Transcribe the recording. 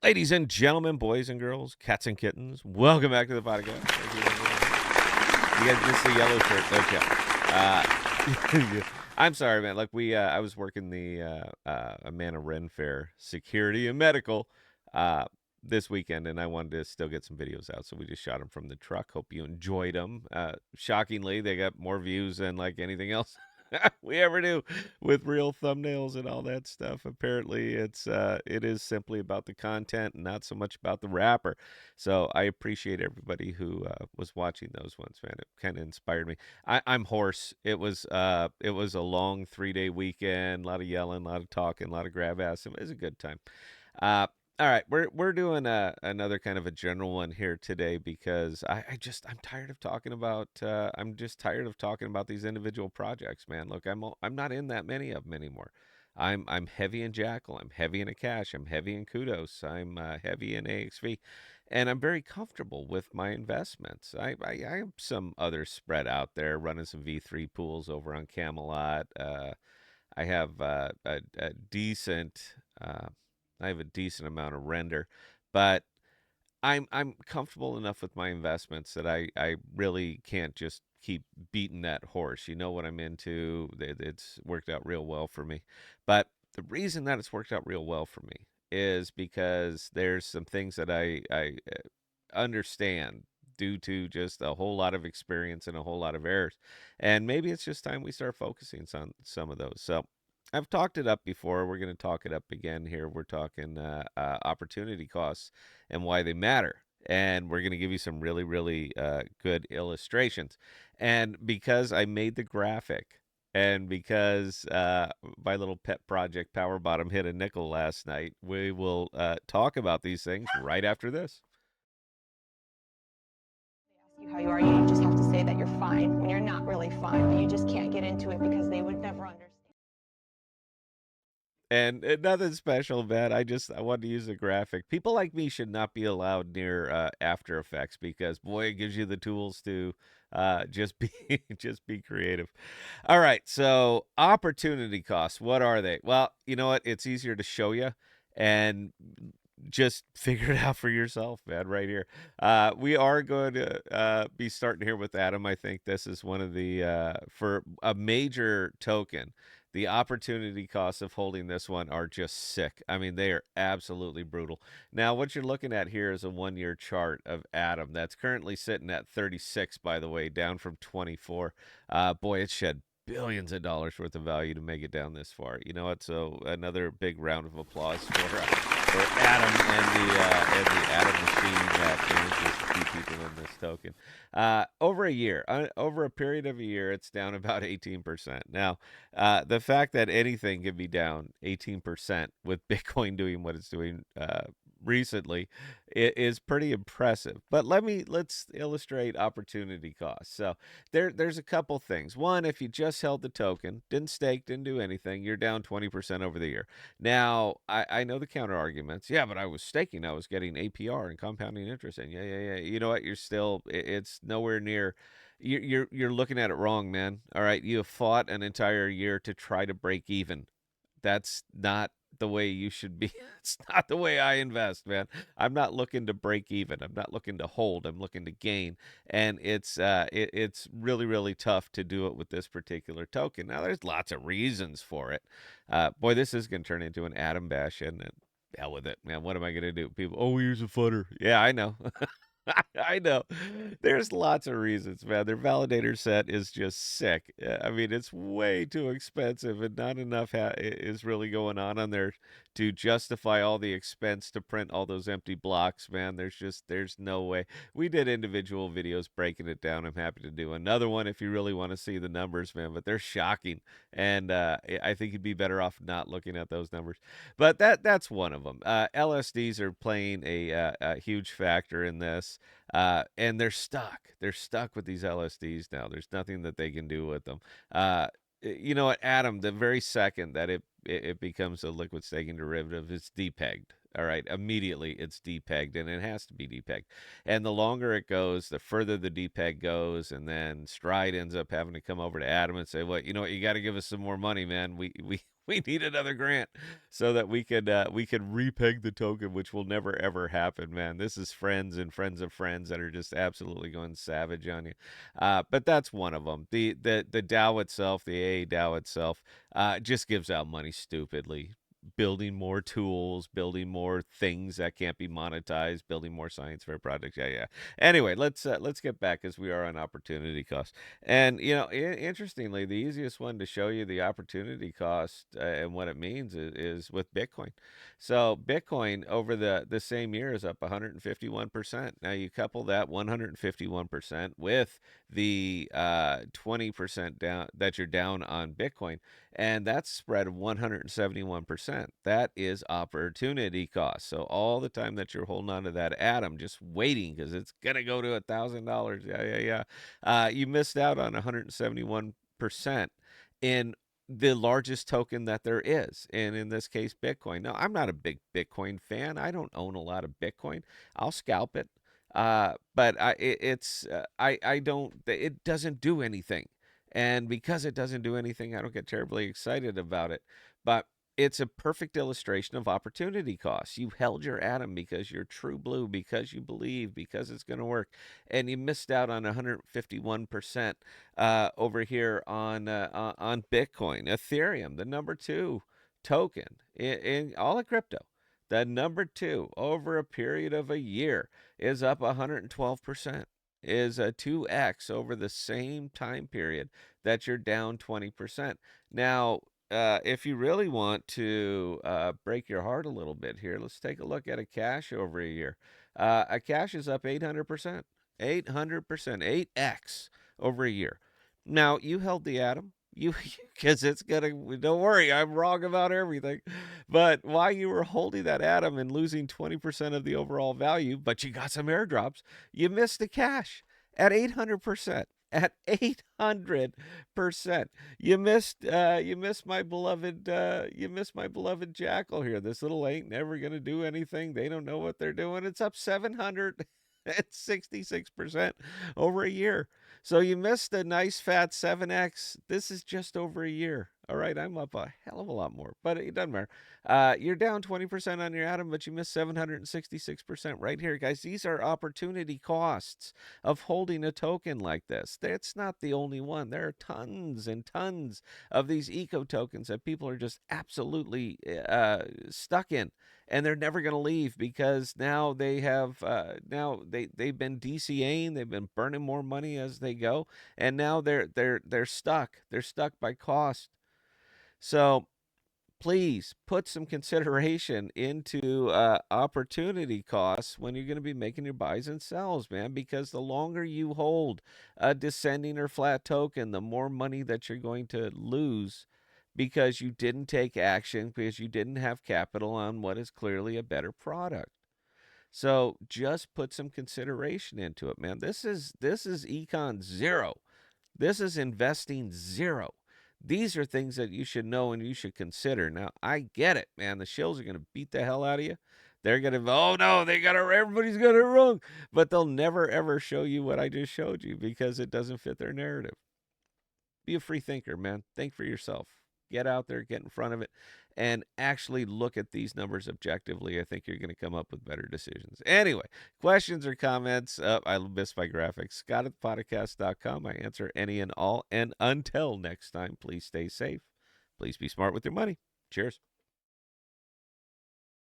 Ladies and gentlemen, boys and girls, cats and kittens, welcome back to the podcast. You guys missed the yellow shirt, don't you? I'm sorry, man. Like I was working the Amana Ren Fair security and medical uh, this weekend, and I wanted to still get some videos out, so we just shot them from the truck. Hope you enjoyed them. Shockingly, they got more views than like anything else we ever do with real thumbnails and all that stuff. Apparently, it is simply about the content and not so much about the rapper. So I appreciate everybody who was watching those ones, man. It kind of inspired me. I'm hoarse. It was a long 3 day weekend, a lot of yelling, a lot of talking, a lot of grab ass. It was a good time. Uh, all right, we're doing another kind of a general one here today because I'm tired of talking about I'm just tired of talking about these individual projects, man. Look, I'm not in that many of them anymore. I'm heavy in Jackal, I'm heavy in Akash, I'm heavy in Kudos, I'm heavy in AXV, and I'm very comfortable with my investments. I have some others spread out there, running some V3 pools over on Camelot. I have a decent. I have a decent amount of render, but I'm comfortable enough with my investments that I really can't just keep beating that horse. You know what I'm into. It's worked out real well for me. But the reason that it's worked out real well for me is because there's some things that I understand due to just a whole lot of experience and a whole lot of errors. And maybe it's just time we start focusing on some of those. So I've talked it up before. We're going to talk it up again here. We're talking opportunity costs and why they matter. And we're going to give you some really, really good illustrations. And because I made the graphic, and because my little pet project, Power Bottom, hit a nickel last night, we will talk about these things right after this. You how you are. You just have to say that you're fine when you're not really fine, but you just can't get into it because they would never understand. And nothing special, man. I wanted to use a graphic. People like me should not be allowed near After Effects because boy, it gives you the tools to just be just be creative. All right, so opportunity costs. What are they? Well, you know what? It's easier to show you and just figure it out for yourself, man. Right here, we are going to be starting here with Adam. I think this is one of the for a major token. The opportunity costs of holding this one are just sick. I mean, they are absolutely brutal. Now, what you're looking at here is a 1 year chart of Atom that's currently sitting at 36, by the way, down from 24. Boy, it shed billions of dollars worth of value to make it down this far. You know what? So another big round of applause for Adam and the Atom machine that manages to keep people in this token. Over a year, over a period of a year, it's down about 18%. Now, the fact that anything can be down 18% with Bitcoin doing what it's doing recently is pretty impressive. But let's illustrate opportunity costs. So there's a couple things. One, if you just held the token, didn't stake, didn't do anything, you're down 20% over the year. Now, I know the counter arguments. Yeah, but I was staking, I was getting APR and compounding interest, and yeah. You know what? You're still it's nowhere near. You're looking at it wrong, man. All right, you have fought an entire year to try to break even. That's not the way you should be. It's not the way I invest, man. I'm not looking to break even. I'm not looking to hold. I'm looking to gain, and it's really really tough to do it with this particular token. Now, there's lots of reasons for it. Boy, this is going to turn into an Atom bash, and hell with it, man. What am I going to do? People, oh, here's a footer. Yeah, I know. I know. There's lots of reasons, man. Their validator set is just sick. I mean, it's way too expensive, and not enough is really going on there to justify all the expense to print all those empty blocks, man. There's no way. We did individual videos breaking it down. I'm happy to do another one if you really want to see the numbers, man. But they're shocking, and I think you'd be better off not looking at those numbers. But that's one of them. LSDs are playing a huge factor in this. And they're stuck. They're stuck with these LSDs now. There's nothing that they can do with them. You know what, Adam? The very second that it becomes a liquid staking derivative, it's depegged. All right, immediately it's depegged, and it has to be depegged. And the longer it goes, the further the depeg goes, and then Stride ends up having to come over to Adam and say, "Well, you know what? You got to give us some more money, man. We need another grant so that we could repeg the token, which will never ever happen, man. This is friends and friends of friends that are just absolutely going savage on you. But that's one of them. The DAO itself, the AA DAO itself, just gives out money stupidly. Building more tools, building more things that can't be monetized, building more science fair projects. Yeah, yeah. Anyway, let's get back as we are on opportunity cost. And interestingly, the easiest one to show you the opportunity cost and what it means is with Bitcoin. So Bitcoin over the same year is up 151%. Now you couple that 151% with the 20% down that you're down on Bitcoin, and that's spread of 171%. That is opportunity cost. So all the time that you're holding on to that atom, just waiting because it's gonna go to $1,000. Yeah, yeah, yeah. You missed out on 171% in the largest token that there is, and in this case, Bitcoin. Now, I'm not a big Bitcoin fan. I don't own a lot of Bitcoin. I'll scalp it, but I don't. It doesn't do anything, and because it doesn't do anything, I don't get terribly excited about it. But it's a perfect illustration of opportunity costs. You held your atom because you're true blue, because you believe, because it's going to work, and you missed out on 151% over here on Bitcoin, Ethereum, the number two token in all of crypto. The number two over a period of a year is up 112%. Is a 2x over the same time period that you're down 20%. Now, if you really want to break your heart a little bit here, let's take a look at a cash over a year. A cash is up 800%, 800%, 8x over a year. Now, you held the atom. You, because it's gonna. Don't worry, I'm wrong about everything. But while you were holding that atom and losing 20% of the overall value, but you got some airdrops, you missed the cash at 800%. At 800%. You missed my beloved Jackal here. This little ain't never gonna do anything. They don't know what they're doing. It's up 766% over a year. So you missed a nice fat 7x. This is just over a year. All right, I'm up a hell of a lot more, but it doesn't matter. You're down 20% on your atom, but you missed 766% right here, guys. These are opportunity costs of holding a token like this. That's not the only one. There are tons and tons of these eco tokens that people are just absolutely stuck in, and they're never going to leave because now they've been DCAing, they've been burning more money as they go, and now they're stuck. They're stuck by cost. So please put some consideration into opportunity costs when you're going to be making your buys and sells, man, because the longer you hold a descending or flat token, the more money that you're going to lose because you didn't take action, because you didn't have capital on what is clearly a better product. So just put some consideration into it, man. This is econ zero. This is investing zero. These are things that you should know and you should consider. Now, I get it, man. The shills are going to beat the hell out of you. They're going to, oh no, everybody's got it wrong. But they'll never ever show you what I just showed you because it doesn't fit their narrative. Be a free thinker, man. Think for yourself. Get out there, get in front of it, and actually look at these numbers objectively. I think you're going to come up with better decisions. Anyway, questions or comments? I missed my graphics. Scott at thepodcast.com. I answer any and all. And until next time, please stay safe. Please be smart with your money. Cheers.